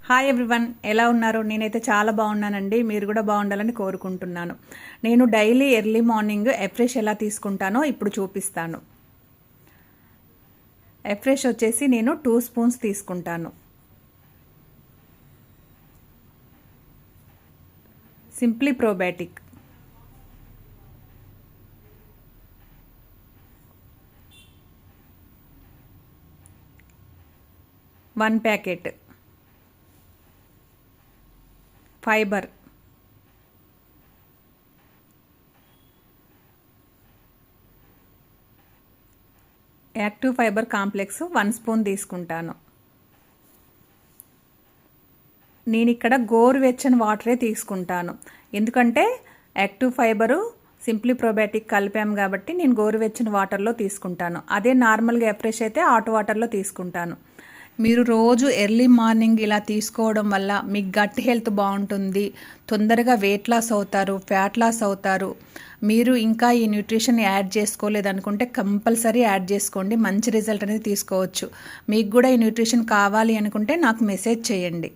Hi everyone, ఎలా ఉన్నారు? నేనైతే చాలా బాగున్నానండి. మీరు కూడా బాగుండాలని కోరుకుంటున్నాను. నేను డైలీ ఎర్లీ మార్నింగ్ ఎఫ్రెష్ ఎలా తీసుకుంటానో ఇప్పుడు చూపిస్తాను. ఎఫ్రెష్ వచ్చేసి నేను 2 స్పూన్స్ తీసుకుంటాను. Simply probiotic 1 packet. Fibre active fiber complex 1 spoon తీసుకుంటాను. నేను ఇక్కడ గోరువెచ్చని వాటరే తీసుకుంటాను, ఎందుకంటే యాక్టివ్ ఫైబరు సింప్లీ ప్రోబయాటిక్ కలిపాము కాబట్టి నేను గోరువెచ్చని వాటర్లో తీసుకుంటాను. అదే నార్మల్గా ఎఫ్రెష్ అయితే హాట్ వాటర్లో తీసుకుంటాను. మీరు రోజు ఎర్లీ మార్నింగ్ ఇలా తీసుకోవడం వల్ల మీ గట్ హెల్త్ బాగుంటుంది, తొందరగా వెయిట్ లాస్ అవుతారు, ఫ్యాట్ లాస్ అవుతారు. మీరు ఇంకా ఈ న్యూట్రిషన్ యాడ్ చేసుకోలేదనుకుంటే కంపల్సరీ యాడ్ చేసుకోండి, మంచి రిజల్ట్ అనేది తీసుకోవచ్చు. మీకు కూడా ఈ న్యూట్రిషన్ కావాలి అనుకుంటే నాకు మెసేజ్ చేయండి.